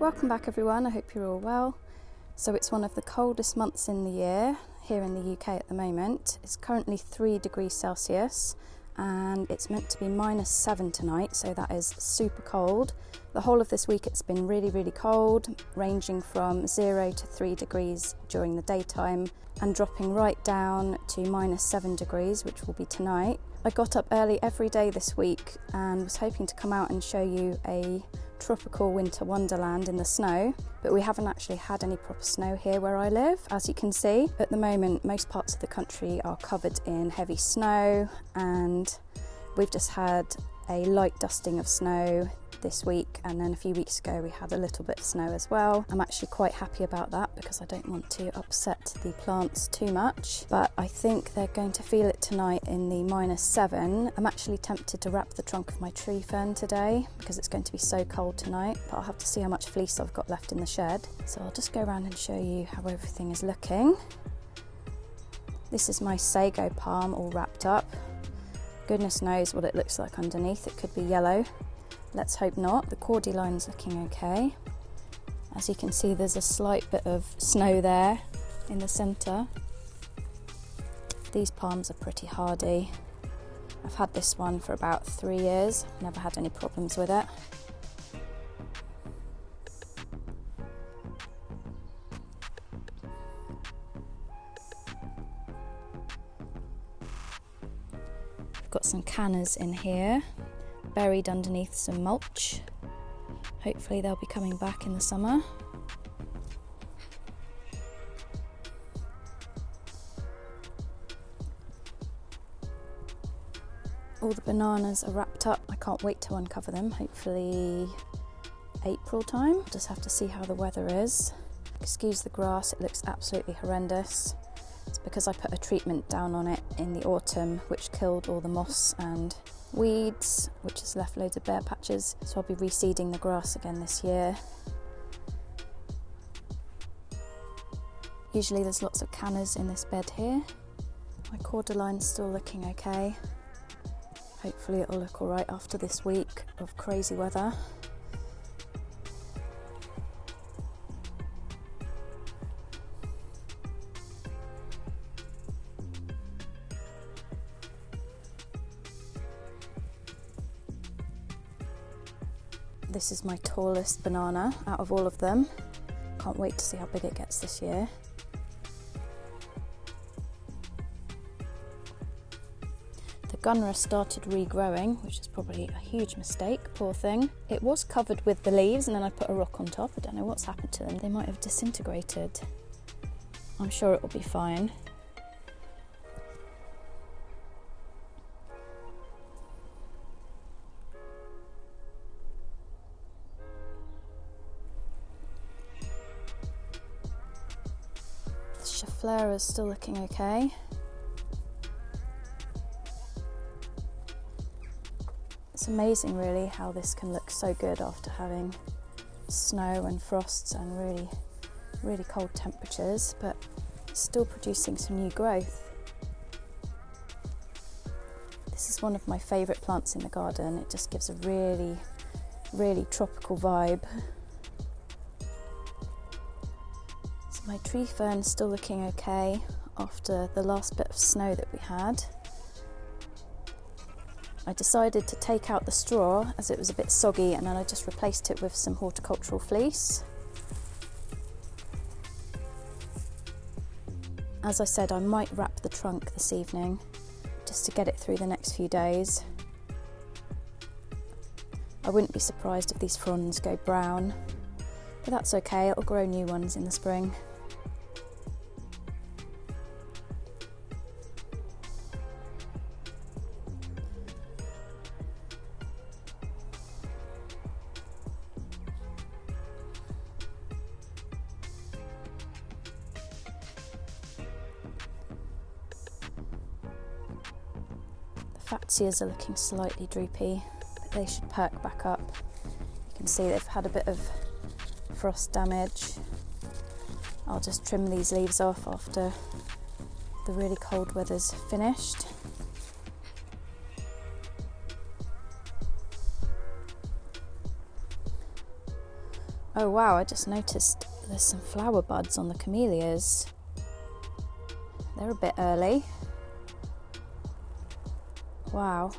Welcome back everyone, I hope you're all well. So it's one of the coldest months in the year here in the UK at the moment. It's currently 3 degrees Celsius and it's meant to be -7 tonight, so that is super cold. The whole of this week it's been really cold, ranging from 0 to 3 degrees during the daytime and dropping right down to -7 degrees, which will be tonight. I got up early every day this week and was hoping to come out and show you a tropical winter wonderland in the snow, but we haven't actually had any proper snow here where I live, as you can see. At the moment, most parts of the country are covered in heavy snow and we've just had a light dusting of snow this week, and then a few weeks ago we had a little bit of snow as well. I'm actually quite happy about that because I don't want to upset the plants too much, but I think they're going to feel it tonight in the -7. I'm actually tempted to wrap the trunk of my tree fern today because it's going to be so cold tonight, but I'll have to see how much fleece I've got left in the shed. So I'll just go around and show you how everything is looking. This is my sago palm all wrapped up. Goodness knows what it looks like underneath. It could be yellow. Let's hope not. The cordyline's looking okay. As you can see, there's a slight bit of snow there in the centre. These palms are pretty hardy. I've had this one for about 3 years. Never had any problems with it. I've got some cannas in here, buried underneath some mulch. Hopefully they'll be coming back in the summer. All the bananas are wrapped up. I can't wait to uncover them, hopefully April time. Just have to see how the weather is. Excuse the grass, it looks absolutely horrendous. It's because I put a treatment down on it in the autumn which killed all the moss and weeds, which has left loads of bare patches, so I'll be reseeding the grass again this year. Usually there's lots of cannas in this bed here. My cordylion's still looking okay. Hopefully it'll look alright after this week of crazy weather. This is my tallest banana out of all of them. Can't wait to see how big it gets this year. The gunra started regrowing, which is probably a huge mistake, poor thing. It was covered with the leaves and then I put a rock on top. I don't know what's happened to them. They might have disintegrated. I'm sure it will be fine. Flare is still looking okay. It's amazing really how this can look so good after having snow and frosts and really cold temperatures, but it's still producing some new growth. This is one of my favourite plants in the garden. It just gives a really tropical vibe. My tree fern's still looking okay after the last bit of snow that we had. I decided to take out the straw as it was a bit soggy and then I just replaced it with some horticultural fleece. As I said, I might wrap the trunk this evening just to get it through the next few days. I wouldn't be surprised if these fronds go brown, but that's okay, it'll grow new ones in the spring. Fatsias are looking slightly droopy, but they should perk back up. You can see they've had a bit of frost damage. I'll just trim these leaves off after the really cold weather's finished. Oh wow, I just noticed there's some flower buds on the camellias. They're a bit early. Wow.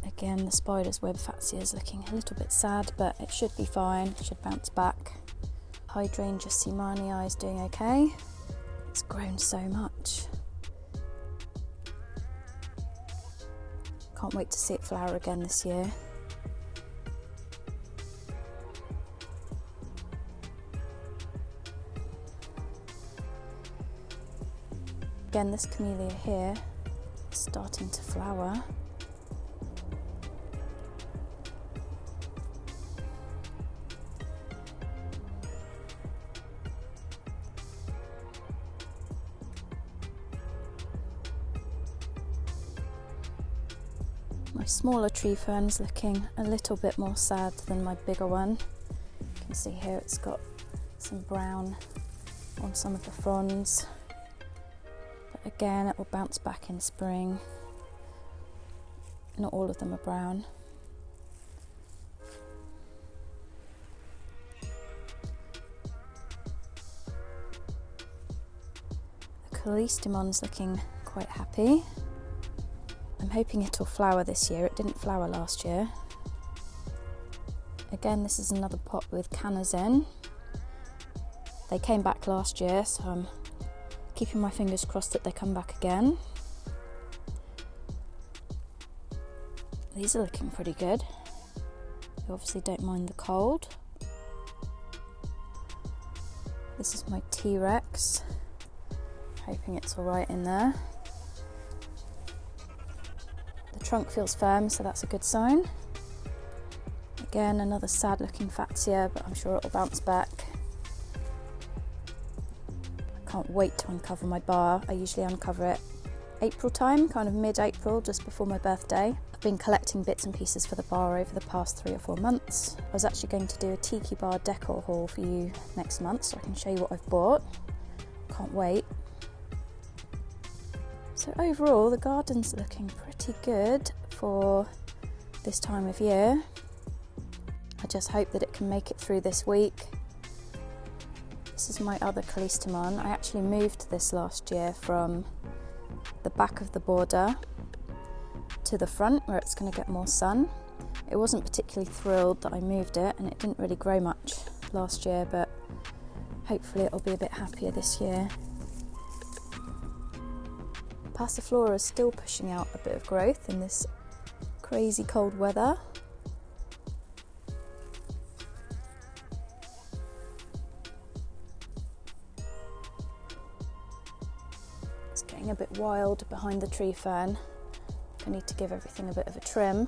Again, the spider's web fatsia is looking a little bit sad, but it should be fine, it should bounce back. Hydrangea seemanii is doing okay. It's grown so much. Can't wait to see it flower again this year. Again, this camellia here is starting to flower. My smaller tree fern's looking a little bit more sad than my bigger one. You can see here it's got some brown on some of the fronds. But again, it will bounce back in spring. Not all of them are brown. The callistemon's looking quite happy. I'm hoping it'll flower this year. It didn't flower last year. Again, this is another pot with cannas in. They came back last year, so I'm keeping my fingers crossed that they come back again. These are looking pretty good. They obviously don't mind the cold. This is my T-Rex. Hoping it's all right in there. The trunk feels firm, so that's a good sign. Again, another sad looking fatsia, but I'm sure it'll bounce back. I can't wait to uncover my bar. I usually uncover it April time, kind of mid-April, just before my birthday. I've been collecting bits and pieces for the bar over the past 3 or 4 months. I was actually going to do a Tiki Bar DECOR haul for you next month, so I can show you what I've bought. Can't wait. So overall, the garden's looking pretty good for this time of year. I just hope that it can make it through this week. This is my other callistemon. I actually moved this last year from the back of the border to the front where it's going to get more sun. It wasn't particularly thrilled that I moved it, and it didn't really grow much last year, but hopefully it'll be a bit happier this year. Passiflora is still pushing out a bit of growth in this crazy cold weather. It's getting a bit wild behind the tree fern. I need to give everything a bit of a trim.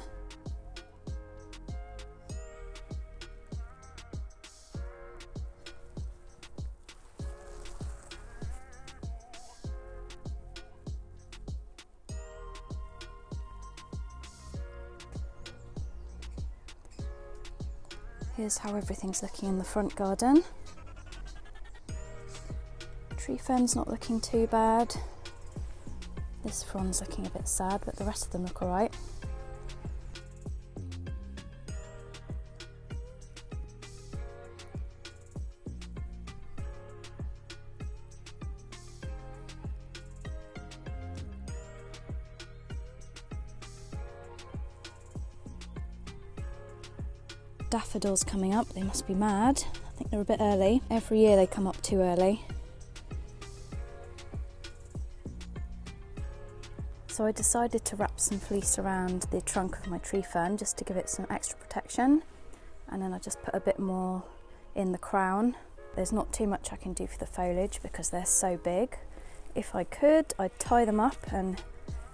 Here's how everything's looking in the front garden. Tree fern's not looking too bad. This frond's looking a bit sad, but the rest of them look alright. Daffodils coming up, they must be mad. I think they're a bit early. Every year they come up too early. So I decided to wrap some fleece around the trunk of my tree fern just to give it some extra protection. And then I just put a bit more in the crown. There's not too much I can do for the foliage because they're so big. If I could, I'd tie them up and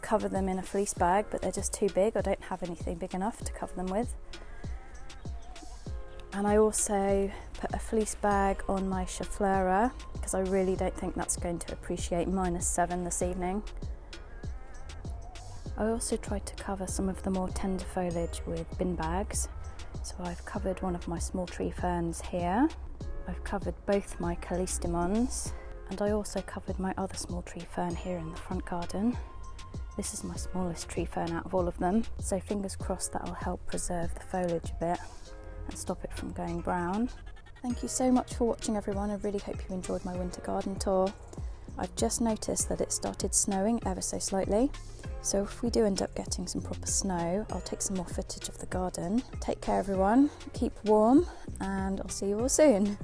cover them in a fleece bag, but they're just too big. I don't have anything big enough to cover them with. And I also put a fleece bag on my Chaflera because I really don't think that's going to appreciate -7 this evening. I also tried to cover some of the more tender foliage with bin bags. So I've covered one of my small tree ferns here. I've covered both my callistemons, and I also covered my other small tree fern here in the front garden. This is my smallest tree fern out of all of them, so fingers crossed that'll help preserve the foliage a bit and stop it from going brown. Thank you so much for watching, everyone. I really hope you enjoyed my winter garden tour. I've just noticed that it started snowing ever so slightly, so if we do end up getting some proper snow, I'll take some more footage of the garden. Take care, everyone, keep warm, and I'll see you all soon.